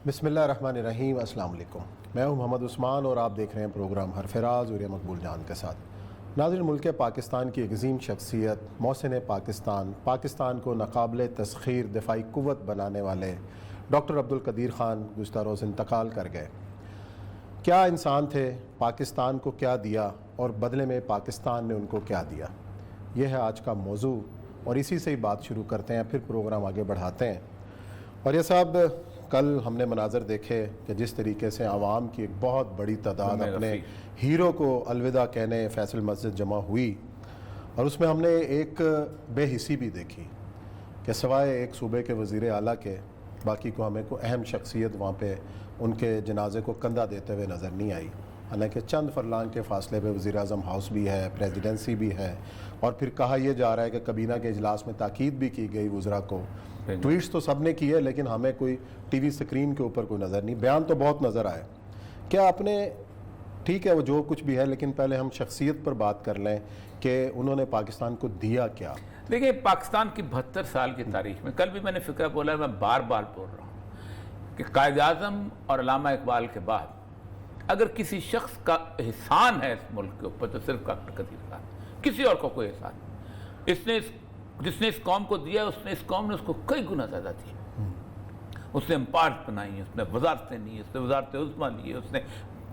بسم اللہ الرحمن الرحیم۔ السلام علیکم، میں ہوں محمد عثمان اور آپ دیکھ رہے ہیں پروگرام حرفراز اور مقبول جان کے ساتھ۔ ناظرین، ملک پاکستان کی ایک عظیم شخصیت، محسن پاکستان کو ناقابل تسخیر دفاعی قوت بنانے والے ڈاکٹر عبدالقدیر خان گزشتہ روز انتقال کر گئے۔ کیا انسان تھے، پاکستان کو کیا دیا اور بدلے میں پاکستان نے ان کو کیا دیا، یہ ہے آج کا موضوع اور اسی سے ہی بات شروع کرتے ہیں، پھر پروگرام آگے بڑھاتے ہیں۔ اور یہ صاحب، کل ہم نے مناظر دیکھے کہ جس طریقے سے عوام کی ایک بہت بڑی تعداد اپنے ہیرو کو الوداع کہنے فیصل مسجد جمع ہوئی، اور اس میں ہم نے ایک بے حسی بھی دیکھی کہ سوائے ایک صوبے کے وزیر اعلیٰ کے باقی کو ہمیں کوئی اہم شخصیت وہاں پہ ان کے جنازے کو کندھا دیتے ہوئے نظر نہیں آئی، حالانکہ چند فرلانگ کے فاصلے پہ وزیر اعظم ہاؤس بھی ہے، پریزیڈنسی بھی ہے، اور پھر کہا یہ جا رہا ہے کہ کابینہ کے اجلاس میں تاکید بھی کی گئی وزراء کو۔ ٹویٹس تو سب نے کیے لیکن ہمیں کوئی ٹی وی سکرین کے اوپر کوئی نظر نہیں، بیان تو بہت نظر آئے۔ کیا آپ نے، ٹھیک ہے وہ جو کچھ بھی ہے، لیکن پہلے ہم شخصیت پر بات کر لیں کہ انہوں نے پاکستان کو دیا کیا؟ دیکھیں، پاکستان کی 72 سال کی تاریخ میں، کل بھی میں نے فکرہ بولا ہے، میں بار بار بول رہا ہوں کہ قائد اعظم اور علامہ اقبال کے بعد اگر کسی شخص کا احسان ہے اس ملک کے اوپر تو صرف ڈاکٹر قدیر خان، کسی اور کو کوئی احسان نہیں۔ جس نے اس قوم کو دیا، اس قوم نے اس کو کئی گنا زیادہ دیا۔ اس نے امپارٹ بنائی، اس نے وزارتیں لی، اس نے وزارت عظمیٰ لی، اس نے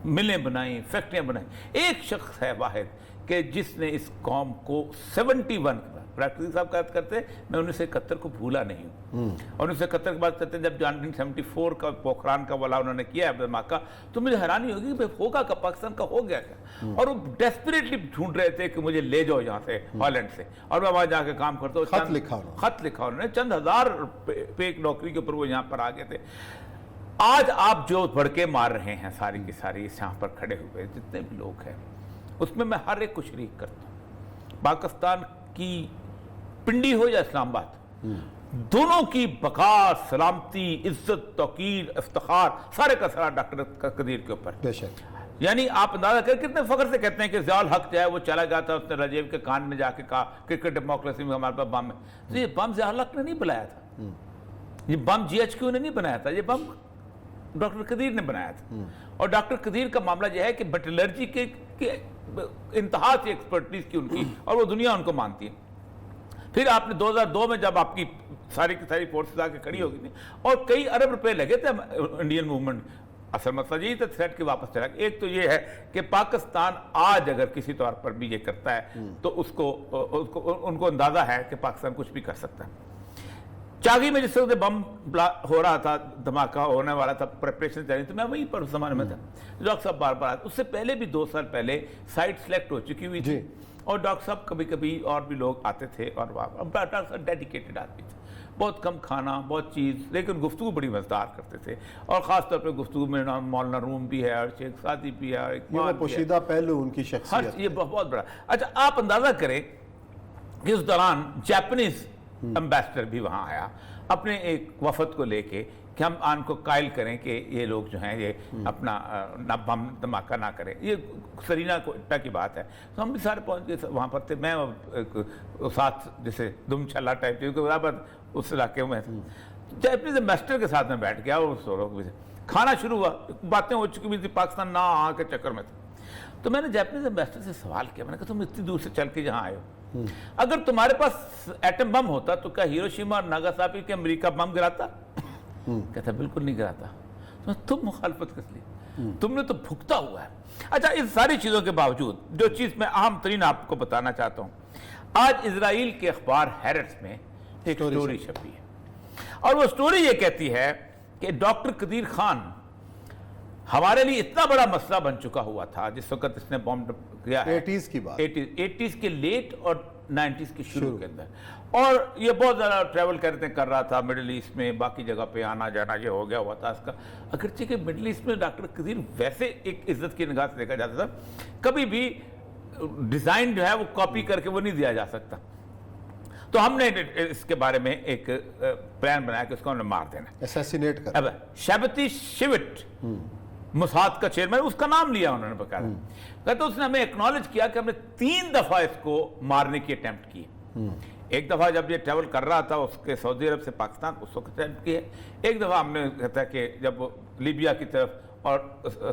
ملیں بنائیں، فیکٹریاں بنائیں۔ ایک شخص ہے واحد کہ جس نے اس قوم کو 71 پریکٹس صاحب کا کرتے ہیں، میں 1971 کو بھولا نہیں ہوں، اور 1971 کے بعد کہتے ہیں جب 1974 کا پوکھران کا والا انہوں نے کیا ہے دھماکہ، تو مجھے حیرانی ہوگی کہ ہوگا کہ پاکستان کا ہو گیا کیا، اور وہ ڈیسپریٹلی ڈھونڈ رہے تھے کہ مجھے لے جاؤ یہاں سے ہالینڈ سے، اور میں وہاں جا کے کام کرتا ہوں۔ خط لکھا انہوں نے، چند ہزار پہ ایک نوکری کے اوپر وہ یہاں پر آ گئے تھے۔ آج آپ جو بڑکے مار رہے ہیں ساری کی ساری اس یہاں پر کھڑے ہوئے جتنے بھی لوگ ہیں، اس میں ہر ایک کو شریک کرتا ہوں۔ پاکستان کی پنڈی ہو یا اسلام آباد، دونوں کی بقا، سلامتی، عزت، توقیر، افتخار سارے کا سارا ڈاکٹر قدیر کے اوپر۔ بے شک، یعنی آپ اندازہ کریں کتنے فخر سے کہتے ہیں کہ ضیاء الحق جو ہے وہ چلا گیا تھا، اس نے راجیو کے کان میں جا کے کہا کرکٹ ڈیموکریسی میں ہمارے پاس بم ہے۔ تو یہ بم ضیاء الحق نے نہیں بنایا تھا، یہ بم GHQ نے نہیں بنایا تھا، یہ بم ڈاکٹر قدیر نے بنایا تھا۔ اور ڈاکٹر قدیر کا معاملہ یہ ہے کہ میٹلرجی کے انتہا سے ایکسپرٹیز کی ان کی، اور وہ دنیا ان کو مانتی ہے۔ پھر آپ نے 2002 میں جب آپ کی ساری کی ساری فورسز آ کے کھڑی ہوگی تھی اور کئی ارب روپے لگے تھے انڈین موومنٹ، اصل مسئلہ یہی تھا تھریٹ کے واپس چلا گیا۔ ایک تو یہ ہے کہ پاکستان آج اگر کسی طور پر بھی یہ کرتا ہے تو ان کو اندازہ ہے کہ پاکستان کچھ بھی کر سکتا ہے۔ چاگی میں جس وقت بم ہو رہا تھا، دھماکہ ہونے والا تھا، پریپریشن چل رہی تھی، میں وہیں پر اس زمانے میں تھا۔ ڈاکٹر صاحب بار بار، اس سے پہلے بھی 2 سال پہلے سائٹ سلیکٹ ہو چکی ہوئی تھی، اور ڈاکٹر صاحب کبھی کبھی اور بھی لوگ آتے تھے، اور ڈاکٹر صاحب ڈیڈیکیٹڈ آدمی تھے، بہت کم کھانا، بہت چیز، لیکن گفتگو بڑی مزیدار کرتے تھے، اور خاص طور پہ گفتگو میں مولانا روم بھی ہے اور شیخ سعدی بھی ہے، اور یہ پوشیدہ پہلو ان کی شخصیت، یہ بہت بڑا۔ اچھا، آپ اندازہ کریں کہ اس دوران جاپنیز امبیسڈر بھی وہاں آیا اپنے ایک وفد کو لے کے کہ ہم آن کو قائل کریں کہ یہ لوگ جو ہیں یہ اپنا بم دھماکہ نہ کریں۔ یہ سرینا کوئٹہ کی بات ہے، تو ہم بھی سارے پہنچ گئے وہاں پر تھے، میں ساتھ جیسے دم چھلا ٹائپ کیونکہ برابر اس علاقے میں تھے۔ جاپنیز امبیسڈر کے ساتھ میں بیٹھ گیا، اور سوروں بھی کھانا شروع ہوا، باتیں ہو چکی بھی تھی، پاکستان نہ آ کے چکر میں تھے۔ تو میں نے جاپنیز امبیسڈر سے سوال کیا، میں نے کہا تم اتنی دور سے چل کے یہاں آئے ہو، اگر تمہارے پاس ایٹم بم ہوتا تو کیا ہیروشیما اور ناگاساکی کے امریکہ بم گراتا؟ کہتا بالکل نہیں گراتا۔ تم مخالفت کس لیے؟ تم نے تو بھگتا ہوا ہے۔ اچھا، اس ساری چیزوں کے باوجود جو چیز میں اہم ترین آپ کو بتانا چاہتا ہوں، آج اسرائیل کے اخبار ہیرٹس میں ایک سٹوری چھپی ہے، اور وہ سٹوری یہ کہتی ہے کہ ڈاکٹر قدیر خان ہمارے لیے اتنا بڑا مسئلہ بن چکا ہوا تھا جس وقت اس نے بومب کیا ہے، 80s کی بات، 80s کے لیٹ اور 90s کے شروع کے اندر، اور یہ بہت زیادہ ٹریول کر رہا تھا مڈل ایسٹ میں، باقی جگہ پہ آنا جانا یہ ہو گیا ہوا تھا اس کا۔ اگرچہ کہ مڈل ایسٹ میں ڈاکٹر قدیر ویسے ایک عزت کی نگاہ سے دیکھا جاتا تھا، کبھی بھی ڈیزائن جو ہے وہ کاپی کر کے وہ نہیں دیا جا سکتا، تو ہم نے اس کے بارے میں ایک پلان بنایا کہ اس کو ہم نے مار دینا، اسیسینیٹ کر۔ اب شیبتی شیوٹ موساد کا چیئرمین، اس کا نام لیا انہوں نے بقاعدہ، کہتے اس نے ہمیں ایکنالج کیا کہ ہم نے 3 دفعہ اس کو مارنے کی اٹیمپٹ کی۔ ایک دفعہ جب یہ ٹریول کر رہا تھا اس کے سعودی عرب سے پاکستان اس وقت ٹریول کی ہے. ایک دفعہ ہم نے کہتا ہے کہ جب وہ لیبیا کی طرف اور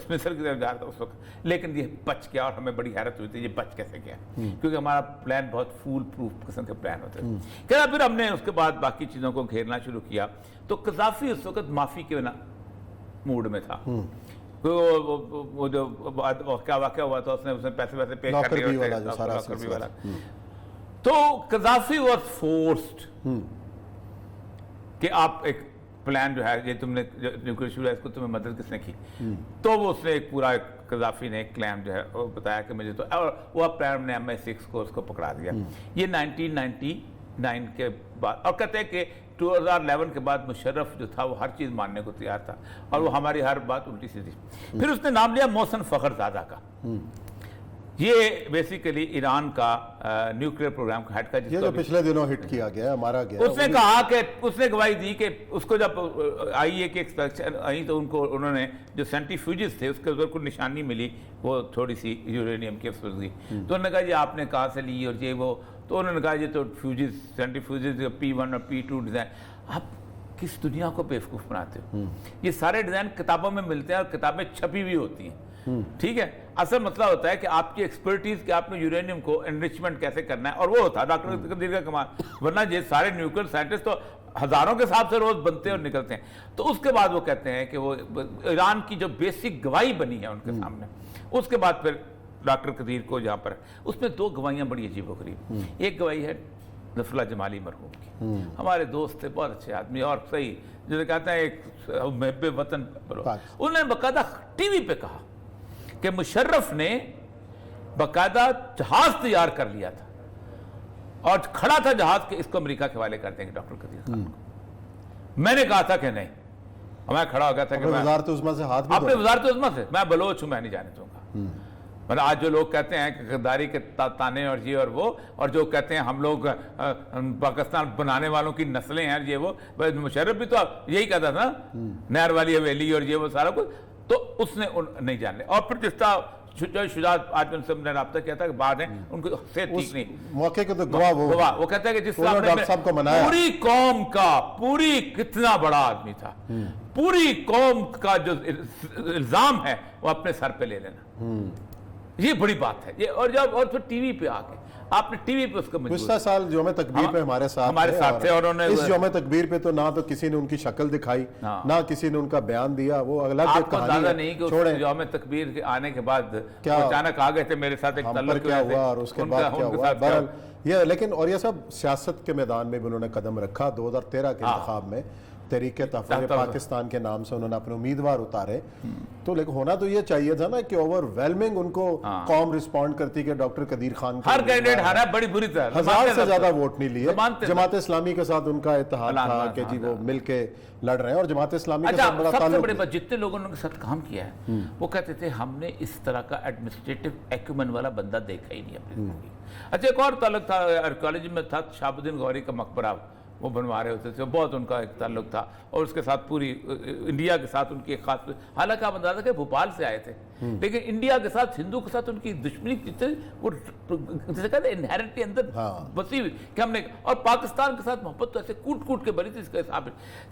مصر کی طرف جا رہا تھا اس وقت, لیکن یہ بچ گیا اور ہمیں بڑی حیرت ہوئی تھی یہ بچ کیسے گیا, کیونکہ ہمارا پلان بہت فول پروف قسم کے پلان ہوتے ہیں. کہنا پھر ہم نے اس کے بعد باقی چیزوں کو گھیرنا شروع کیا تو قذافی اس وقت معافی کے موڈ میں تھا. وہ جو کیا واقعہ ہوا تھا اس نے پیسے ویسے پے کر دیے والا, تو قذافی واز فورسڈ کہ آپ ایک پلان جو ہے یہ تم نے نیوکلیئر شروع ہے اس کو تمہیں مدد کس نے کی, تو وہ اس نے ایک پورا قذافی نے ایک کلیم جو ہے وہ بتایا کہ مجھے تو, اور وہ پلان نے MI6 کو اس کو پکڑا دیا. یہ 1999 کے بعد, اور کہتے ہیں کہ 2011 کے بعد مشرف جو تھا وہ ہر چیز ماننے کو تیار تھا اور وہ ہماری ہر بات الٹی سیدھی. پھر اس نے نام لیا محسن فخرزادہ کا. یہ بیسیکلی ایران کا نیوکلیئر پروگرام کا ہیڈ کا, یہ جو پچھلے دنوں ہٹ کیا گیا مارا گیا. اس نے کہا کہ اس نے گواہی دی کہ اس کو جب IAEA کی ایکسپیکشن آئی تو ان کو انہوں نے جو سینٹریفیوجز تھے اس کے اوپر کوئی نشانی ملی وہ تھوڑی سی یورینیم کی ایکسپلوزی, تو انہوں نے کہا یہ آپ نے کہاں سے لی اور یہ وہ, تو انہوں نے کہا یہ تو فیوجز سینٹریفیوجز P1 اور P2 ڈیزائن. آپ کس دنیا کو بیوقوف بناتے ہو؟ یہ سارے ڈیزائن کتابوں میں ملتے ہیں اور کتابیں چھپی ہوئی ہوتی ہیں, ٹھیک ہے. اصل مسئلہ ہوتا ہے کہ آپ کی ایکسپرٹیز کہ آپ نے یورینیم کو انریچمنٹ کیسے کرنا ہے, اور وہ ہوتا ہے ڈاکٹر قدیر کا کمال, ورنہ یہ سارے نیوکلیئر سائنٹسٹ تو ہزاروں کے حساب سے روز بنتے ہیں اور نکلتے ہیں. تو اس کے بعد وہ کہتے ہیں کہ وہ ایران کی جو بیسک گواہی بنی ہے ان کے سامنے, اس کے بعد پھر ڈاکٹر قدیر کو جہاں پر اس میں 2 گواہیاں بڑی عجیب و غریب. ایک گواہی ہے ظفر اللہ جمالی مرحوم کی, ہمارے دوست تھے, بہت اچھے آدمی اور صحیح جسے کہتے ہیں ایک محب وطن. انہوں نے باقاعدہ ٹی وی پہ کہا کہ مشرف نے باقاعدہ جہاز تیار کر لیا تھا اور کھڑا تھا جہاز کہ اس کو امریکہ کے حوالے کر دیں گے ڈاکٹر قدیر خان کو. میں نے کہا تھا کہ نہیں, میں کھڑا ہو گیا تھا کہ وزارت عظمیٰ سے ہاتھ بھی اپنے وزارت عظمیٰ سے, میں بلوچ ہوں, میں نہیں جانے دوں گا. مطلب آج جو لوگ کہتے ہیں کہ غداری کے تانے اور یہ اور وہ, اور جو کہتے ہیں ہم لوگ پاکستان بنانے والوں کی نسلیں ہیں یہ وہ, مشرف بھی تو یہی کہتا تھا نہر والی حویلی اور یہ وہ سارا کچھ, تو اس نے نہیں جانے. اور پھر جس طرح شجاعت آج ان سے نے رابطہ کیا تھا کہ بعد ہیں ان کو صحت ٹھیک نہیں, موقع کے تو گواہ وہ کہتا ہے کہ جس طرح پوری قوم کا پوری کتنا بڑا آدمی تھا, پوری قوم کا جو الزام ہے وہ اپنے سر پہ لے لینا, یہ بڑی بات ہے. یہ اور جب اور پھر ٹی وی پہ آ کے آپ نے ٹی وی پہ اس کو گزشتہ سال یوم تکبیر پہ ہمارے ساتھ تھے, اور اس یوم تکبیر پہ تو نہ تو کسی نے ان کی شکل دکھائی نہ کسی نے ان کا بیان دیا. وہ اگلا آپ کو اندازہ نہیں کہ اس یوم تکبیر کے آنے کے بعد اچانک آ گئے تھے میرے ساتھ ایک تعلق کیا ہوا اور اس کے بعد کیا ہوا. بہرحال یہ لیکن اور یہ سب سیاست کے میدان میں بھی انہوں نے قدم رکھا. 2013 کے انتخاب میں تحریک تحفظ پاکستان کے نام سے انہوں نے اپنے امیدوار اتارے, تو لیکن ہونا تو یہ چاہیے تھا نا کہ اوور ویلمنگ ان کو قوم رسپونڈ کرتی کہ ڈاکٹر قدیر خان ہر کینڈیڈیٹ ہارا بڑی بری طرح, 1000 سے زیادہ ووٹ نہیں لیے. جماعت اسلامی کے ساتھ ان کا اتحاد تھا کہ جی وہ مل کے لڑ رہے ہیں, اور جماعت اسلامی کے ساتھ بڑا تعلق ہے. جتنے لوگوں نے ان کے ساتھ کام کیا ہے وہ کہتے تھے ہم نے اس طرح کا ایڈمنسٹریٹو ایکومن والا بندہ دیکھا ہی نہیں اپنی زندگی. اچھا ایک اور تعلق تھا آرکیالوجی میں تھا, شہاب الدین غوری کا مقبرہ وہ بنوا رہے ہوتے تھے, بہت ان کا ایک تعلق تھا, اور اس کے ساتھ پوری انڈیا کے ساتھ ان کی ایک خاص, حالانکہ آپ اندازہ کہ بھوپال سے آئے تھے, لیکن انڈیا کے ساتھ ہندو کے ساتھ ان کی دشمنی وہ جیسے کہتے ہیں انہیرنٹلی اندر بسی ہوئی کہ ہم نے, اور پاکستان کے ساتھ محبت تو ایسے کوٹ کوٹ کے بری تھی. اس کا حساب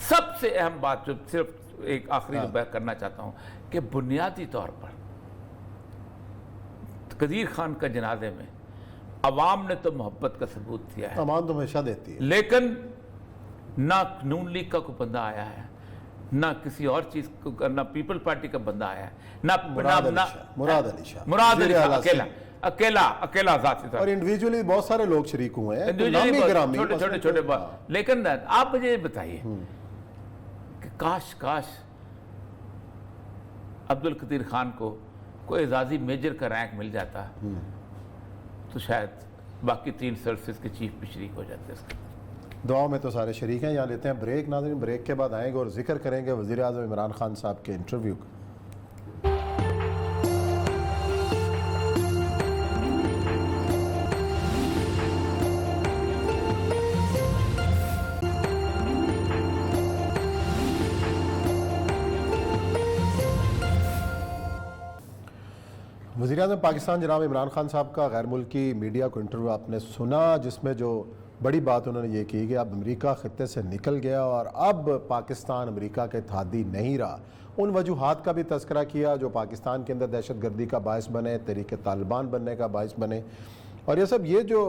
سب سے اہم بات جو صرف ایک آخری بیان کرنا چاہتا ہوں کہ بنیادی طور پر قدیر خان کا جنازے میں عوام نے تو محبت کا ثبوت دیا ہے, عوام تو ہمیشہ دیتی ہے, لیکن نہ نون لیگ کا کوئی بندہ آیا ہے, نہ کسی اور چیز کو, نہ پیپل پارٹی کا بندہ آیا ہے, نہ مراد علی شاہ اکیلا ذاتی طور, اور انڈیویجولی بہت سارے لوگ شریک ہوئے ہیں, چھوٹے بات. لیکن آپ مجھے یہ بتائیے کہ کاش عبد القدیر خان کو کوئی اعزازی میجر کا رینک مل جاتا تو شاید باقی 3 سروسز کے چیف بھی شریک ہو جاتے. اس کے دعاؤں میں تو سارے شریک ہیں. یہاں لیتے ہیں بریک. ناظرین بریک کے بعد آئیں گے اور ذکر کریں گے وزیر اعظم عمران خان صاحب کے انٹرویو کا. وزیر اعظم پاکستان جناب عمران خان صاحب کا غیر ملکی میڈیا کو انٹرویو آپ نے سنا, جس میں جو بڑی بات انہوں نے یہ کی کہ اب امریکہ خطے سے نکل گیا اور اب پاکستان امریکہ کے اتحادی نہیں رہا. ان وجوہات کا بھی تذکرہ کیا جو پاکستان کے اندر دہشت گردی کا باعث بنے, تحریک طالبان بننے کا باعث بنے. اور یہ جو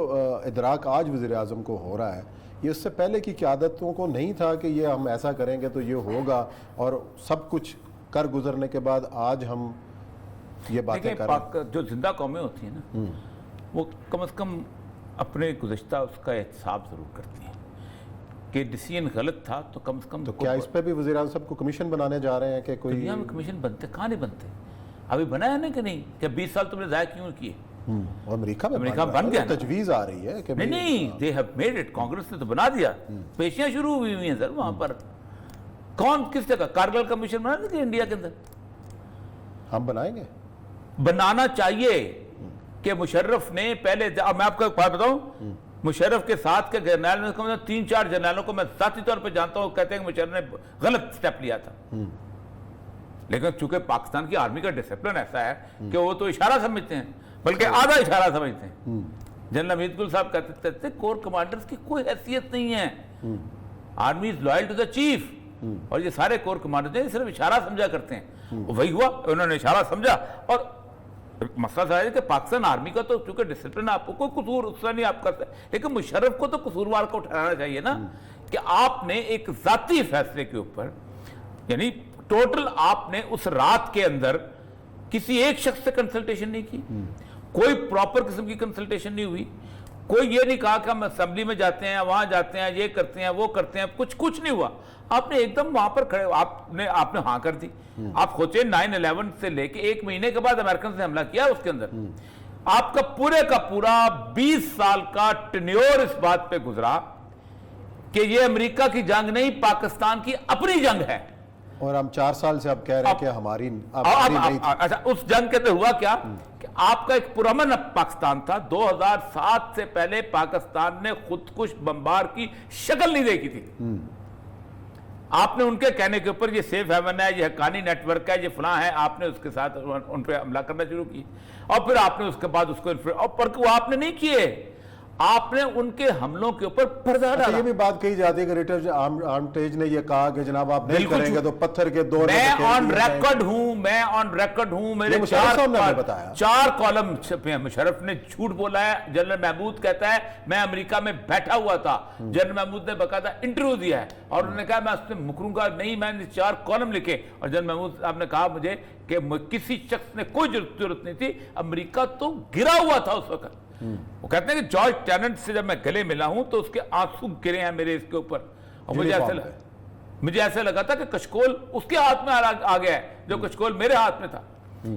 ادراک آج وزیر اعظم کو ہو رہا ہے, یہ اس سے پہلے کی قیادتوں کو نہیں تھا کہ یہ ہم ایسا کریں گے تو یہ ہوگا, اور سب کچھ کر گزرنے کے بعد آج ہم یہ باتیں کریں. جو زندہ قومیں ہوتی ہیں نا, وہ کم از کم اپنے گزشتہ اس کا احتساب ضرور کرتی ہیں کہ ڈیسیژن غلط تھا تو کم از کم. تو کیا اس پہ بھی وزیر اعظم صاحب کو کمیشن بنانے جا رہے ہیں کہ کوئی دنیا میں کمیشن بنتے کہاں نہیں بنتے؟ ابھی بنایا نہیں کہ نہیں کہ 20 سال تم نے ضائع کیوں کیے؟ اور امریکہ بن گیا, تجویز آ رہی ہے کہ نہیں, they have made it, Congress نے تو بنا دیا, پیشیاں شروع ہوئی ہیں سر وہاں پر. کون کس جگہ کارگل کمیشن بنا دیا انڈیا کے اندر؟ ہم بنائیں گے, بنانا چاہیے کہ مشرف نے پہلے, میں آپ کو ایک بات بتاؤں, مشرف کے ساتھ کے جرنیل میں 3-4 جرنیلوں کو میں ذاتی طور پہ جانتا ہوں, کہتے ہیں کہ مشرف نے غلط سٹیپ لیا تھا. لیکن چونکہ پاکستان کی آرمی کا ڈسپلن ایسا ہے کہ وہ تو اشارہ سمجھتے ہیں, بلکہ آدھا اشارہ سمجھتے ہیں. جنرل حمید گل صاحب کہتے تھے کور کمانڈرز کی کوئی حیثیت نہیں ہے, army is loyal to the chief, اور یہ سارے کور کمانڈرز صرف اشارہ سمجھا کرتے ہیں. وہی ہوا, انہوں نے اشارہ سمجھا. اور مسئلہ سا ہے کہ پاکستان آرمی کا تو چونکہ ڈسپلن آپ کو کوئی قصور اس طرح نہیں آپ کرتے, لیکن مشرف کو تو قصوروار کو ٹھہرانا چاہیے نا کہ آپ نے ایک ذاتی فیصلے کے اوپر, یعنی ٹوٹل آپ نے اس رات کے اندر کسی ایک شخص سے کنسلٹیشن نہیں کی, کوئی پراپر قسم کی کنسلٹیشن نہیں ہوئی, کوئی یہ نہیں کہا کہ ہم اسمبلی میں جاتے ہیں, وہاں جاتے ہیں, یہ کرتے ہیں, وہ کرتے ہیں, کچھ نہیں ہوا. آپ نے ایک دم وہاں پر کھڑے, آپ نے ہاں کر دی. آپ سوچیں 9/11 سے لے کے 1 مہینے کے بعد امریکن سے حملہ کیا اس کے اندر, آپ کا پورا 20 سال کا ٹینیور اس بات پہ گزرا کہ یہ امریکہ کی جنگ نہیں, پاکستان کی اپنی جنگ ہے. اور ہم 4 سال سے اب کہہ رہے ہیں کہ ہماری نہیں. اچھا, اس جنگ کے اندر ہوا کیا کہ آپ کا ایک پرامن پاکستان تھا. 2007 سے پہلے پاکستان نے خودکش بمبار کی شکل نہیں دیکھی تھی. آپ نے ان کے کہنے کے اوپر یہ سیف ہیون ہے, یہ حقانی نیٹ ورک ہے, یہ فلاں ہے, آپ نے اس کے ساتھ ان پہ حملہ کرنا شروع کی, اور پھر آپ نے اس کے بعد اس کو وہ آپ نے نہیں کیے, آپ نے ان کے حملوں کے اوپر پردہ ڈالا. یہ بھی بات کہی جاتی ہے کہ ریٹر آرمٹیج نے یہ کہا کہ جناب آپ نہیں کریں گے تو پتھر کے دور میں آن ریکارڈ ہوں, میرے 4 کالم چھپے ہیں. مشرف نے جھوٹ بولا ہے. جنرل محمود کہتا ہے میں امریکہ میں بیٹھا ہوا تھا, جنرل محمود نے باقاعدہ انٹرویو دیا ہے اور انہوں نے کہا میں اس سے مکروں گا نہیں, میں نے 4 کالم لکھے. اور جنرل محمود صاحب نے کہا مجھے کہ کسی شخص نے کوئی ضرورت نہیں تھی, امریکہ تو گرا ہوا تھا اس وقت. وہ کہتے ہیں کہ جارج ٹیننٹ سے جب میں گلے ملا ہوں تو اس کے آنسو گرے ہیں میرے اس کے اوپر, اور مجھے ایسے لگا تھا کہ کشکول اس کے ہاتھ میں آ گیا ہے جو کشکول میرے ہاتھ میں تھا.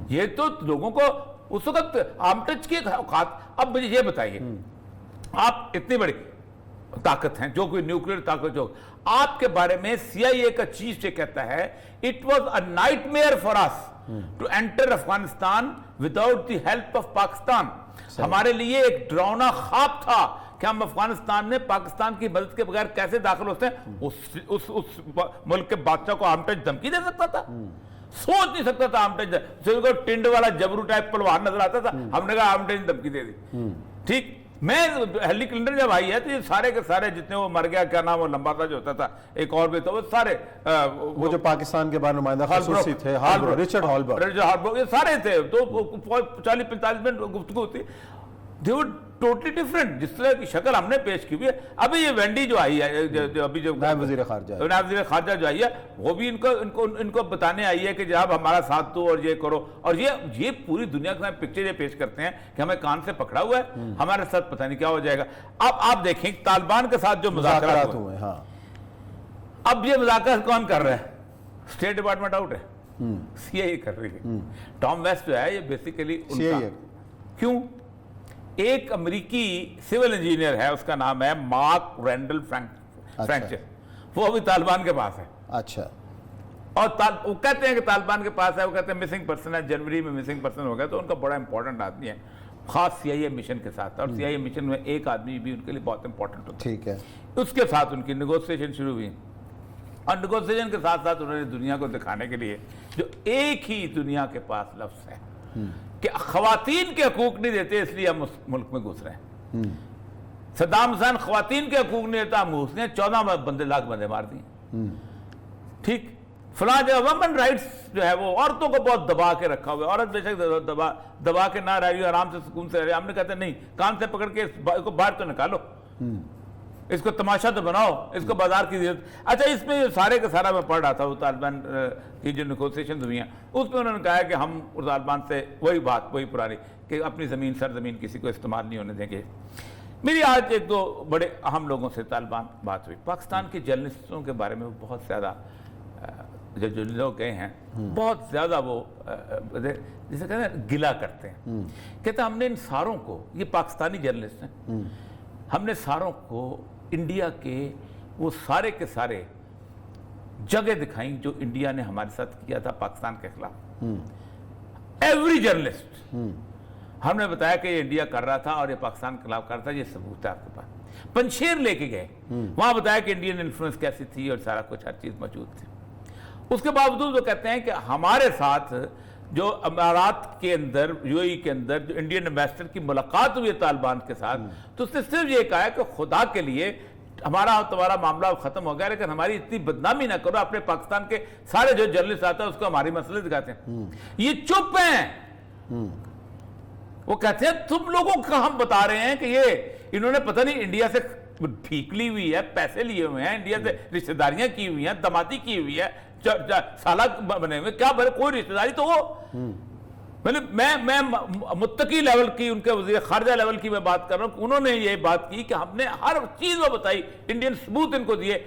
یہ تو لوگوں کو اس وقت آرمٹیج کی اوقات. اب مجھے یہ بتائیے, آپ اتنی بڑی طاقت ہیں, جو کوئی نیوکلیئر طاقت, جو آپ کے بارے میں CIA کا چیف یہ کہتا ہے it was a nightmare for us to enter Afghanistan without the help of Pakistan. ہمارے لیے ایک ڈراؤنا خواب تھا کہ ہم افغانستان میں پاکستان کی مدد کے بغیر کیسے داخل ہوتے ہیں. اس ملک کے بادشاہ کو آرمٹیج دھمکی دے سکتا تھا, سوچ نہیں سکتا تھا. آرمٹیج ٹنڈ والا جبرو ٹائپ پلوان نظر آتا تھا, ہم نے کہا آرمٹیج دھمکی دے دی. ٹھیک, میں ہیلی کلنٹن جب آئی ہے تو یہ سارے کے سارے جتنے وہ مر گیا, کیا نام وہ لمبا تھا جو ہوتا تھا, ایک اور بھی تھا, وہ سارے وہ جو پاکستان کے بعد نمائندہ خصوصی تھے, رچرڈ ہالبرگ, یہ سارے تھے. تو 40-45 منٹ گفتگو ہوتی. They were totally different. جس طرح کی شکل ہم نے پیش کی ہوئی ہے. ابھی یہ وینڈی جو آئی ہے, ابھی جو نائب وزیر خارجہ جو آئی ہے, وہ بھی ان کو بتانے آئی ہے کہ جناب ہمارا ساتھ دو اور یہ کرو. اور یہ پوری دنیا کا پکچر یہ پیش کرتے ہیں کہ ہمیں کان سے پکڑا ہوا ہے, ہمارے ساتھ پتہ نہیں کیا ہو جائے گا. اب آپ دیکھیں طالبان کے ساتھ جو مذاکرات ہوئے, اب یہ مذاکرات کون کر رہا ہے؟ اسٹیٹ ڈپارٹمنٹ آؤٹ ہے, CIA کر رہی ہے. ٹام ویسٹ جو ہے یہ بیسیکلی کیوں, ایک امریکی سول انجینئر ہے, اس کا نام ہے مارک رینڈل فرینچر, وہ ابھی طالبان کے پاس ہے. اچھا, اور وہ کہتے ہیں کہ طالبان کے پاس ہے, وہ کہتے ہیں مسنگ پرسن ہے, جنوری میں مسنگ پرسن ہو گیا. تو ان کا بڑا امپورٹنٹ آدمی ہے, خاص CIA مشن کے ساتھ, اور CIA مشن میں ایک آدمی بھی ان کے لیے بہت امپورٹنٹ ہوتا ہے. ٹھیک ہے, اس کے ساتھ ان کی نیگوسیشن شروع ہوئی, اور نیگوسیشن کے ساتھ ساتھ انہوں نے دنیا کو دکھانے کے لیے جو ایک ہی دنیا کے پاس لفظ ہے کہ خواتین کے حقوق نہیں دیتے اس لیے ہم اس ملک میں گھس رہے ہیں. صدام حسین خواتین کے حقوق نہیں دیتا، اس نے 14 لاکھ بندے مار دیے. ٹھیک، فلاں جگہ وومن رائٹس جو ہے وہ عورتوں کو بہت دبا کے رکھا ہوا ہے. عورت بے شک دبا کے نہ رہ رہی ہے، آرام سے سکون سے رہ رہی ہے. ہم نے کہتے ہیں نہیں، کان سے پکڑ کے اس کو باہر تو نکالو، اس کو تماشا تو بناؤ، اس کو بازار کی ضرورت. اچھا، اس میں سارے کا سارا میں پڑھ رہا تھا وہ طالبان کی جو نیگوسیشنز ہوئی ہیں، اس میں انہوں نے کہا ہے کہ ہم طالبان سے وہی بات وہی پرانی کہ اپنی زمین سرزمین کسی کو استعمال نہیں ہونے دیں گے. میری آج ایک دو بڑے اہم لوگوں سے طالبان بات ہوئی. پاکستان کے جرنلسٹوں کے بارے میں بہت زیادہ جو لوگ گئے ہیں بہت زیادہ وہ جسے کہتے ہیں گلا کرتے ہیں. کہتے ہیں ہم نے ان ساروں کو، یہ پاکستانی جرنلسٹ ہیں، ہم نے ساروں کو انڈیا کے وہ سارے کے سارے جگہ دکھائیں جو انڈیا نے ہمارے ساتھ کیا تھا پاکستان کے خلاف. ایوری جرنلسٹ ہم نے بتایا کہ یہ انڈیا کر رہا تھا اور یہ پاکستان کے خلاف کر رہا تھا، یہ ثبوت ہے آپ کے پاس. پنشیر لے کے گئے، وہاں بتایا کہ انڈین انفلوئنس کیسی تھی اور سارا کچھ ہر چیز موجود تھی. اس کے باوجود وہ کہتے ہیں کہ ہمارے ساتھ جو امارات کے اندر، یو اے ای کے اندر جو انڈین ایمبیسڈر کی ملاقات ہوئی ہے طالبان کے ساتھ، تو اس نے صرف یہ کہا ہے کہ خدا کے لیے ہمارا تمہارا معاملہ ختم ہو گیا، لیکن ہماری اتنی بدنامی نہ کرو. اپنے پاکستان کے سارے جو جرنلسٹ آتے ہیں اس کو ہماری مسئلے دکھاتے ہیں. یہ چپ ہیں. وہ کہتے ہیں تم لوگوں کو ہم بتا رہے ہیں کہ یہ انہوں نے پتہ نہیں انڈیا سے بھیک لی ہوئی ہے، پیسے لیے ہوئے ہیں، انڈیا سے رشتہ داریاں کی ہوئی ہیں، دمادی کی ہوئی ہے، سالہ بنے ہوئے، کیا بنے کوئی رشتہ داری تو ہو. میں متقی لیول کی، ان کے وزیر خارجہ لیول کی میں بات کر رہا ہوں. انہوں نے یہ بات کی کہ ہم نے ہر چیز وہ بتائی، انڈین ثبوت ان کو دیے.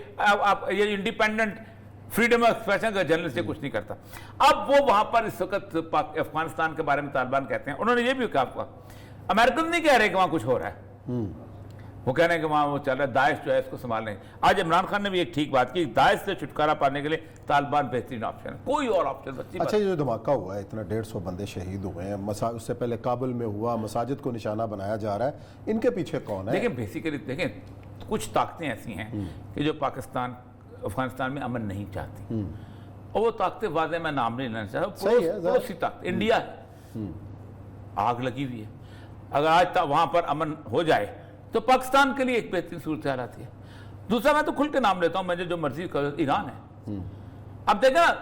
یہ انڈیپینڈنٹ فریڈم آف ایکسپریشن کا جرنلسٹ یہ کچھ نہیں کرتا. اب وہ وہاں پر اس وقت افغانستان کے بارے میں طالبان کہتے ہیں، انہوں نے یہ بھی کہا امریکن نہیں کہہ رہے کہ وہاں کچھ ہو رہا ہے، وہ کہہ رہے ہیں کہ وہاں وہ چل رہا ہے، داعش جو ہے اس کو سنبھال رہے ہیں. آج عمران خان نے بھی ایک ٹھیک بات کی، داعش سے چھٹکارا پانے کے لیے طالبان بہترین آپشن ہے، کوئی اور آپشن. اچھا، یہ جو دھماکہ ہوا ہے، اتنا 150 بندے شہید ہوئے ہیں، اس سے پہلے کابل میں ہوا، مساجد کو نشانہ بنایا جا رہا ہے، ان کے پیچھے کون ہے؟ دیکھیں بیسیکلی دیکھیں کچھ طاقتیں ایسی ہیں کہ جو افغانستان میں امن نہیں چاہتی، اور وہ طاقتیں واضح میں نام نہیں لینا چاہتا، پڑوسی طاقت انڈیا ہے، آگ لگی ہوئی ہے. اگر آج وہاں پر امن ہو جائے تو پاکستان کے لیے ایک بہترین صورتحال آتی ہے. دوسرا میں تو کھل کے نام لیتا ہوں، مجھے جو مرضی ایران ہے. اب دیکھیں نا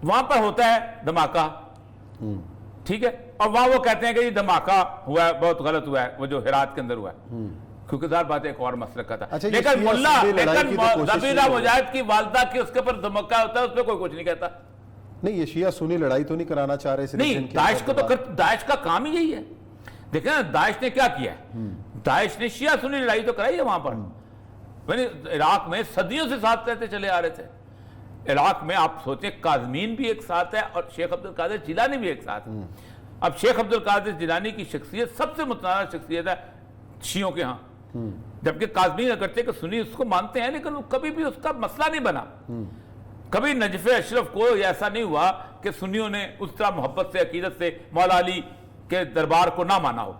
وہاں پر ہوتا ہے دھماکہ، ٹھیک ہے، اور وہاں وہ کہتے ہیں کہ یہ دھماکہ ہوا ہے بہت غلط ہوا ہے، وہ جو ہرات کے اندر ہوا ہے، کیونکہ ظاہر بات ایک اور مسئلہ کا تھا. لیکن زبیرہ مجاہد کی والدہ کی اس کے پر دھماکہ ہوتا ہے، اس پہ کوئی کچھ نہیں کہتا. نہیں، یہ شیعہ سنی لڑائی تو نہیں کرانا چاہ رہے؟ نہیں، داعش کو تو داعش کا کام ہی یہی ہے. دیکھیں نا داعش نے کیا کیا ہے، داعش نے شیعہ سنی لڑائی تو کرائی ہے وہاں پر. عراق میں صدیوں سے ساتھ رہتے چلے آ رہے تھے. عراق میں آپ سوچیں کاظمین بھی ایک ساتھ ہے اور شیخ عبدالقادر جیلانی بھی ایک ساتھ ہے. اب شیخ عبدالقادر جیلانی کی شخصیت سب سے متنازع شخصیت ہے شیعوں کے ہاں، جبکہ کاظمین اگرچہ کہ سنی اس کو مانتے ہیں لیکن وہ کبھی بھی اس کا مسئلہ نہیں بنا. کبھی نجف اشرف کو ایسا نہیں ہوا کہ سنیوں نے اس طرح محبت سے عقیدت سے مولا علی کے دربار کو نہ مانا ہو،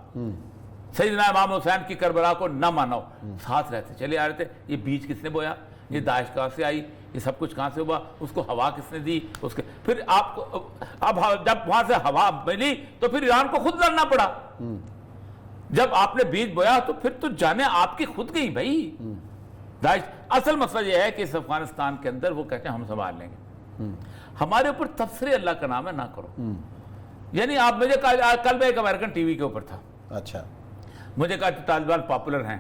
سیدنا امام حسین کی کربلا کو نہ مانا ہو، ساتھ رہتے چلے آ رہے تھے. یہ بیج کس نے بویا؟ یہ داعش کہاں سے آئی؟ یہ سب کچھ کہاں سے ہوا؟ اس کو ہوا کس نے دی؟ اس کے پھر آپ کو اب جب وہاں سے ہوا ملی تو پھر ایران کو خود لڑنا پڑا. جب آپ نے بیج بویا تو پھر تو جانے آپ کی خود گئی بھائی. داعش اصل مسئلہ یہ ہے کہ اس افغانستان کے اندر وہ کہتے ہیں ہم سنبھال لیں گے. ہمارے اوپر تبصرے اللہ کا نام ہے نہ کرو. یعنی آپ مجھے کل میں ایک امریکن ٹی وی کے اوپر تھا، اچھا مجھے کہا کہ طالبان پاپولر ہیں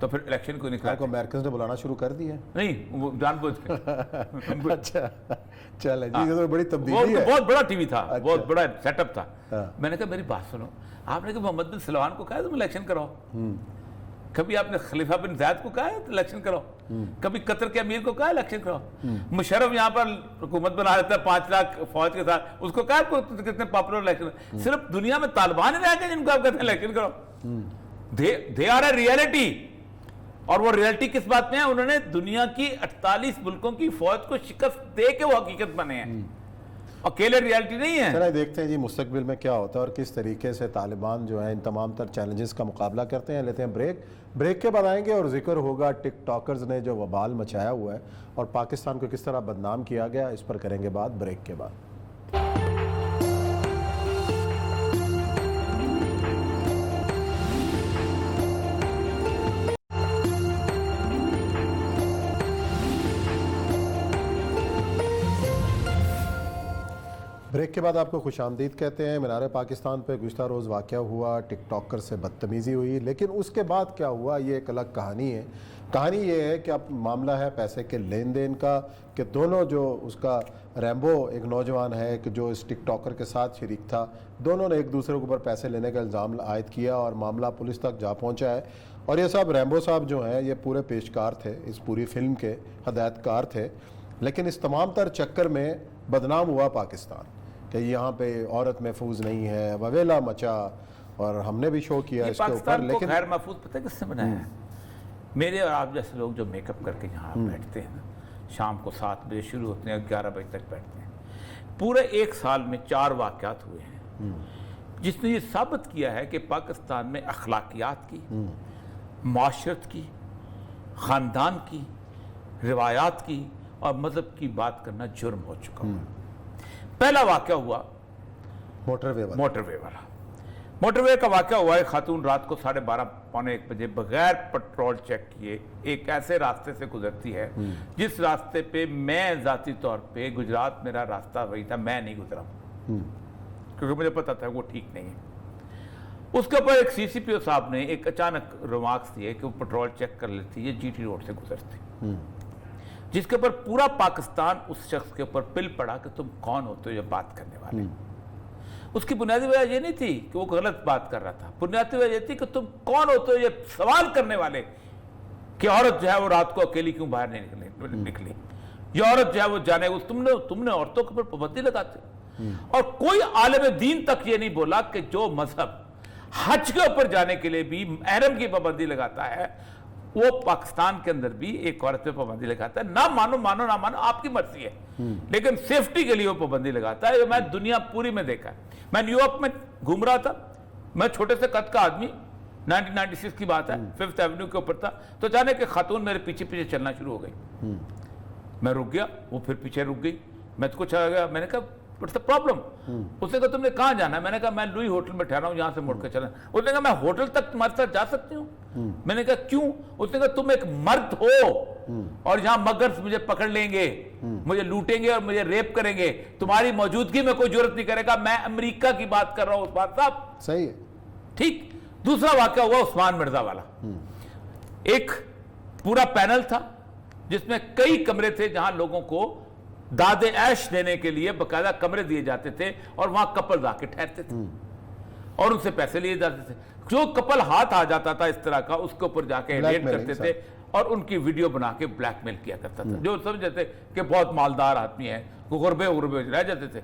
تو پھر الیکشن کو نکلا. آپ کو امریکنز نے بلانا شروع کر دیا؟ نہیں، وہ جان بوجھ کے. اچھا چلیں جی، یہ تو بڑی تبدیلی ہے. بہت بڑا ٹی وی تھا، بہت بڑا سیٹ اپ تھا. میں نے کہا میری بات سنو، آپ نے کہ محمد بن سلمان کو کہا ہے تم الیکشن کراؤ، کبھی آپ نے خلیفہ بن زیاد کو کہا ہے الیکشن کراؤ، کبھی قطر کے امیر کو کہا ہے الیکشن کراؤ. مشرف یہاں پر حکومت بنا دیتا ہے 5 لاکھ فوج کے ساتھ، اس کو کہا ہے کتنے پاپولر الیکشن. صرف دنیا میں طالبان ہی رہ گئے جن کو آپ کہتے ہیں الیکشن کراؤ. They are a reality. اور وہ ریئلٹی کس بات میں ہے؟ انہوں نے دنیا کی 48 ملکوں کی فوج کو شکست دے کے وہ حقیقت بنے ہیں، اکیلے ریالٹی نہیں ہے. چلیں دیکھتے ہیں جی مستقبل میں کیا ہوتا ہے اور کس طریقے سے طالبان جو ہیں ان تمام تر چیلنجز کا مقابلہ کرتے ہیں. لیتے ہیں بریک کے بعد آئیں گے اور ذکر ہوگا ٹک ٹاکرز نے جو وبال مچایا ہوا ہے اور پاکستان کو کس طرح بدنام کیا گیا، اس پر کریں گے بات بریک کے بعد. بریک کے بعد آپ کو خوش آمدید کہتے ہیں. مینار پاکستان پہ گزشتہ روز واقعہ ہوا, ٹک ٹاکر سے بدتمیزی ہوئی, لیکن اس کے بعد کیا ہوا یہ ایک الگ کہانی ہے. کہانی یہ ہے کہ اب معاملہ ہے پیسے کے لین دین کا, کہ دونوں جو اس کا ریمبو ایک نوجوان ہے کہ جو اس ٹک ٹاکر کے ساتھ شریک تھا, دونوں نے ایک دوسرے کے اوپر پیسے لینے کا الزام عائد کیا اور معاملہ پولیس تک جا پہنچا ہے. اور یہ صاحب ریمبو صاحب جو ہیں یہ پورے پیشکار تھے, اس پوری فلم کے ہدایت کار تھے, لیکن اس تمام تر چکر میں بدنام ہوا پاکستان کہ یہاں پہ عورت محفوظ نہیں ہے, وویلا مچا, اور ہم نے بھی شو کیا اس کے اوپر. پاکستان کو لیکن غیر محفوظ پتہ ہے کس نے بنایا ہے؟ میرے اور آپ جیسے لوگ جو میک اپ کر کے یہاں بیٹھتے ہیں نا, شام کو 7 بجے شروع ہوتے ہیں اور 11 بجے تک بیٹھتے ہیں, پورے ایک سال میں 4 واقعات ہوئے ہیں جس نے یہ ثابت کیا ہے کہ پاکستان میں اخلاقیات کی, معاشرت کی, خاندان کی, روایات کی اور مذہب کی بات کرنا جرم ہو چکا ہے. پہلا واقعہ ہوا موٹر وے والا. موٹر وے کا واقعہ ہوا ہے, خاتون رات کو 12:30 پونے 1 بجے بغیر پیٹرول چیک کیے ایک ایسے راستے سے گزرتی ہے جس راستے پہ میں ذاتی طور پہ, گجرات میرا راستہ وہی تھا, میں نہیں گزرا کیونکہ مجھے پتا تھا وہ ٹھیک نہیں ہے. اس کے اوپر ایک سی سی پی او صاحب نے ایک اچانک ریمارکس دیے کہ وہ پیٹرول چیک کر لیتی ہے, جی ٹی روڈ سے گزرتی, جس کے اوپر پورا پاکستان اس شخص کے اوپر پل پڑا کہ تم کون ہوتے ہو یہ بات کرنے والے. اس کی بنیادی وجہ یہ نہیں تھی کہ وہ غلط بات کر رہا تھا, بنیادی وجہ یہ تھی کہ تم کون ہوتے ہو یہ سوال کرنے والے, کہ عورت جو ہے وہ رات کو اکیلی کیوں باہر نہیں نکلی, یہ عورت جو ہے وہ جانے, تم نے عورتوں کے اوپر پابندی لگاتے. اور کوئی عالم دین تک یہ نہیں بولا کہ جو مذہب حج کے اوپر جانے کے لیے بھی محرم کی پابندی لگاتا ہے, وہ پاکستان کے اندر بھی ایک عورت پہ پابندی لگاتا ہے. نہ مانو نہ مانو آپ کی مرضی ہے, لیکن سیفٹی کے لیے وہ پابندی لگاتا ہے. میں دنیا پوری میں دیکھا ہے. میں نیو یارک میں گھوم رہا تھا, میں چھوٹے سے قد کا آدمی, 1996 کی بات ہے, 5th ایونیو کے اوپر تھا, تو جانے کہ خاتون میرے پیچھے پیچھے چلنا شروع ہو گئی. میں رک گیا, وہ پھر پیچھے رک گئی, میں تو کچھ آ گیا, میں نے کہا what's the problem؟ اس نے کہا تم نے کہاں جانا ہے؟ میں نے کہا میں لوئی ہوٹل میں ٹھہرا ہوں, یہاں سے مڑ کے چلنا. اس نے کہا میں ہوٹل تک تمہارے ساتھ جا سکتی ہوں؟ میں نے کہا کیوں؟ اس نے کہا تم ایک مرد ہو اور یہاں مگرز مجھے پکڑ لیں گے, مجھے لوٹیں گے اور مجھے ریپ کریں گے, تمہاری موجودگی میں کوئی جرت نہیں کرے گا. میں امریکہ کی بات کر رہا ہوں عثمان صاحب. صحیح ہے, ٹھیک. دوسرا واقعہ ہوا عثمان مرزا والا. ایک پورا پینل تھا جس میں کئی کمرے تھے جہاں لوگوں کو داد عیش دینے کے لیے باقاعدہ کمرے دیے جاتے تھے اور وہاں کپل آ کے ٹھہرتے تھے اور ان سے پیسے لیے جاتے تھے. جو کپل ہاتھ آ جاتا تھا اس طرح کا, اس کے اوپر جا کے ریٹ کرتے تھے اور ان کی ویڈیو بنا کے بلیک میل کیا کرتا تھا. جو سمجھتے تھے کہ بہت مالدار آدمی ہے, غربے رہ جاتے تھے.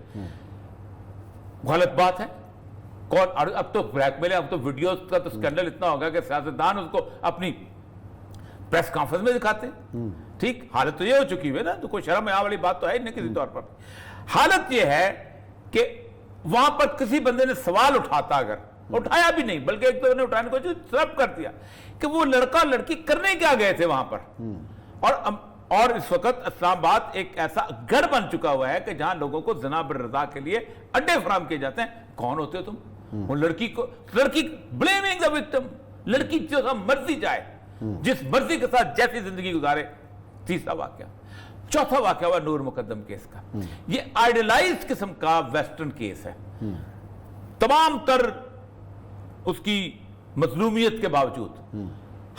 غلط بات ہے. کون اب تو بلیک میل, اب تو ویڈیوز کا تو سکینڈل اتنا ہوگا کہ سیاستدان اس کو اپنی پریس کانفرنس میں دکھاتے ہیں. ٹھیک, حالت تو یہ ہو چکی ہے نا, تو کوئی شرم یہاں والی بات تو ہے نہیں کسی طور پر. حالت یہ ہے کہ وہاں پر کسی بندے نے سوال اٹھاتا, اگر اٹھایا بھی نہیں بلکہ ایک تو نے اٹھانے کو سرب کر دیا کہ وہ لڑکا لڑکی کرنے کیا گئے تھے وہاں پر. اور اس وقت اسلام آباد ایک ایسا گھر بن چکا ہوا ہے کہ جہاں لوگوں کو زنا بالرضا کے لیے اڈے فراہم کیے جاتے ہیں. کون ہوتے ہو تم؟ وہ لڑکی بلیمنگ دا وکٹم, لڑکی جو مرضی جائے, جس مرضی کے ساتھ جیسی زندگی گزارے. تیسرا واقعہ. چوتھا واقعہ ہوا نور مقدم کیس کا. یہ آئیڈیلائز قسم کا ویسٹرن کیس ہے. تمام تر اس کی مظلومیت کے باوجود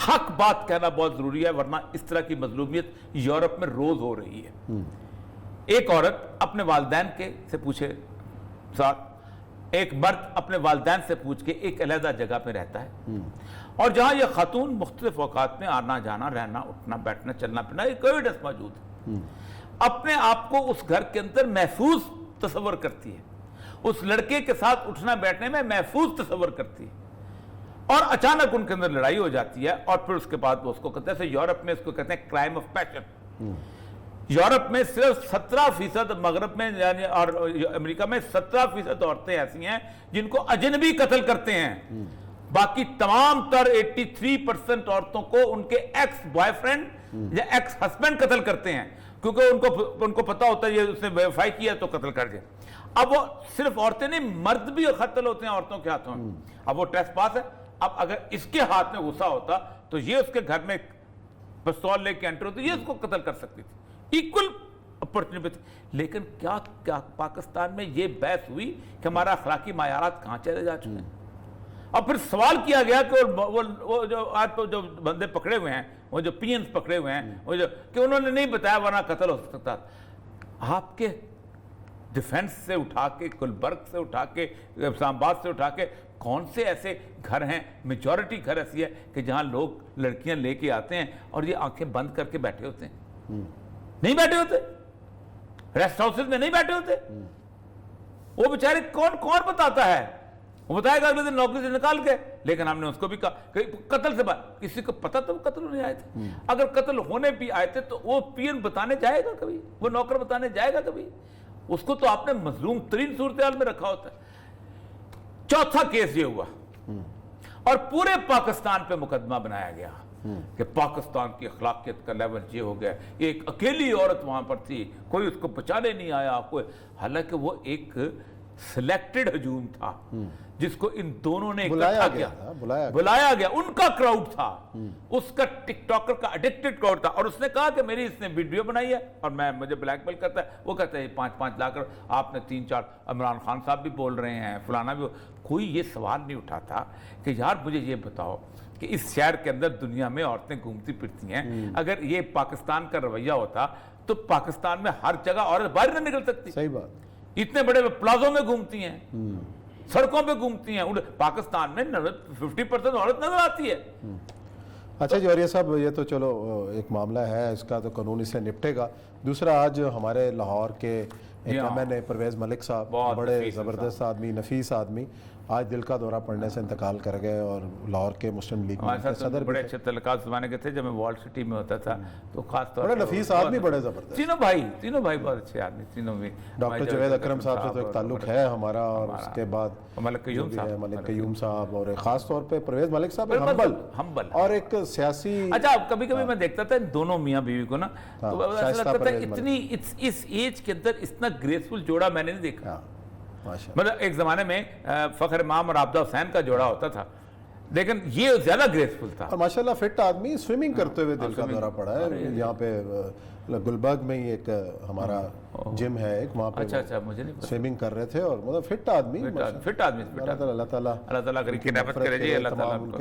حق بات کہنا بہت ضروری ہے, ورنہ اس طرح کی مظلومیت یورپ میں روز ہو رہی ہے. ایک عورت اپنے والدین کے سے پوچھے ساتھ, ایک مرد اپنے والدین سے پوچھ کے ایک علیحدہ جگہ پہ رہتا ہے, اور جہاں یہ خاتون مختلف اوقات میں آنا جانا, رہنا, اٹھنا, بیٹھنا, چلنا پھرنا, ایک ایویڈنس موجود ہے, اپنے آپ کو اس گھر کے اندر محفوظ تصور کرتی ہے, اس لڑکے کے ساتھ اٹھنا بیٹھنے میں محفوظ تصور کرتی ہے, اور اچانک ان کے اندر لڑائی ہو جاتی ہے, اور پھر اس کے بعد وہ اس کو کہتے ہیں, یورپ میں اس کو کہتے ہیں کرائم آف پیشن. یورپ میں صرف 17%, مغرب میں یعنی اور امریکہ میں 17% عورتیں ایسی ہیں جن کو اجنبی قتل کرتے ہیں. باقی تمام تر 83% عورتوں کو ان کے ایکس بوائے فرینڈ یا ایکس ہسبینڈ قتل کرتے ہیں, کیونکہ ان کو پتا ہوتا ہے یہ اس نے بے وفائی کیا تو قتل کر دیا. اب وہ صرف عورتیں نہیں, مرد بھی قتل ہوتے ہیں عورتوں کے ہاتھوں میں. اب وہ ٹریس پاس ہے. اب اگر اس کے ہاتھ میں غصہ ہوتا تو یہ اس کے گھر میں پستول لے کے انٹر ہوتی, یہ اس کو قتل کر سکتی تھی. ایکول اپرچونٹی تھی. لیکن کیا پاکستان میں یہ بحث ہوئی کہ ہمارا اخلاقی معیارات کہاں چلے جا چکے ہیں؟ اور پھر سوال کیا گیا کہ وہ جو آج تو جو بندے پکڑے ہوئے ہیں, وہ جو پی اینز پکڑے ہوئے ہیں, وہ جو کہ انہوں نے نہیں بتایا ورنہ قتل ہو سکتا. آپ کے ڈیفنس سے اٹھا کے, گلبرگ سے اٹھا کے, اسلام آباد سے اٹھا کے, کون سے ایسے گھر ہیں, میجورٹی گھر ایسی ہے کہ جہاں لوگ لڑکیاں لے کے آتے ہیں اور یہ آنکھیں بند کر کے بیٹھے ہوتے ہیں؟ نہیں بیٹھے ہوتے, ریسٹ ہاؤسز میں نہیں بیٹھے ہوتے. وہ بیچارے کون بتاتا ہے؟ وہ بتائے گا اگلے دن نوکری سے نکال کے. لیکن ہم نے اس کو بھی کہا کہ قتل سے بات, کسی کو پتہ تو قتل ہونے آئے تھے. اگر قتل ہونے بھی آئے تھے تو وہ پی این بتانے جائے گا کبھی؟ وہ نوکر بتانے جائے گا کبھی؟ اس کو تو آپ نے مظلوم ترین صورتحال میں رکھا ہوتا ہے. چوتھا کیس یہ ہوا اور پورے پاکستان پہ مقدمہ بنایا گیا کہ پاکستان کی اخلاقیت کا لیول یہ ہو گیا, ایک اکیلی عورت وہاں پر تھی, کوئی اس کو بچانے نہیں آیا کوئی. حالانکہ وہ ایک سلیکٹڈ ہجوم تھا جس کو ان دونوں نے اکٹھا کیا, بلایا گیا, ان کا کراؤڈ تھا, اس کا ٹک ٹاکر کا ایڈکٹڈ کراؤڈ تھا. اور اس نے کہا کہ میری اس نے ویڈیو بنائی ہے اور مجھے بلیک میل کرتا ہے. وہ کہتا ہے 5-5 لاکھ, آپ نے 3-4, عمران خان صاحب بھی بول رہے ہیں, فلانا بھی. کوئی یہ سوال نہیں اٹھاتا کہ یار مجھے یہ بتاؤ کہ اس شہر کے اندر دنیا میں عورتیں گھومتی پھرتی ہیں, اگر یہ پاکستان کا رویہ ہوتا تو پاکستان میں ہر جگہ عورت باہر نہ نکل سکتی. صحیح بات. اتنے بڑے پلازوں میں گھومتی ہیں, سڑکوں پہ گھومتی ہیں. پاکستان میں 50% عورت نظر آتی ہے. اچھا جی اوریہ صاحب, یہ تو چلو ایک معاملہ ہے, اس کا تو قانون اس سے نپٹے گا. دوسرا, آج ہمارے لاہور کے ایک MNA پرویز ملک صاحب, بڑے زبردست آدمی, نفیس آدمی, آج دل کا دورہ پڑنے سے انتقال کر گئے. اور لاہور کے مسلم لیگ کے صدر, بڑے اچھے تعلقات زمانے کے تھے جب میں وال سٹی میں ہوتا تھا. تو خاص طور بڑے نفیس آدمی, بڑے زبردست, تینوں بھائی بہت اچھے آدمی, تینوں بھی. ڈاکٹر جاوید اکرم صاحب سے تو ایک تعلق ہے ہمارا, اور اس کے بعد ملک قیوم صاحب, اور خاص طور پہ پرویز ملک صاحب ہمبل اور ایک سیاسی. اچھا, کبھی میں دیکھتا تھا دونوں میاں بیوی کو نا, تو ایسا لگتا تھا اتنی اس ایج کے اندر اتنا گریسفل جوڑا میں نے نہیں دیکھا. مطلب ایک زمانے میں فخر امام اور عابدہ حسین کا جوڑا ہوتا تھا, لیکن یہ زیادہ گریسفل تھا. اور ماشاءاللہ فٹ آدمی, سوئمنگ کرتے ہوئے دل کا دورہ پڑا ہے. یہاں پہ گلبرگ میں ہی ایک ہمارا جم ہے ایک, وہاں پہ مجھے نہیں سوئمنگ کر رہے تھے. اور مطلب فٹ آدمی, اللہ تعالیٰ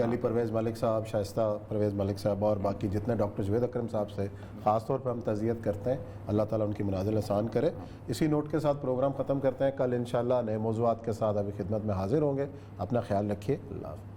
علی پرویز ملک صاحب, شائستہ پرویز ملک صاحب, اور باقی جتنے ڈاکٹر جاوید اکرم صاحب سے خاص طور پہ ہم تعزیت کرتے ہیں. اللہ تعالیٰ ان کی منازل آسان کرے. اسی نوٹ کے ساتھ پروگرام ختم کرتے ہیں. کل انشاءاللہ نئے موضوعات کے ساتھ ابھی خدمت میں حاضر ہوں گے. اپنا خیال رکھیے. اللہ حافظ.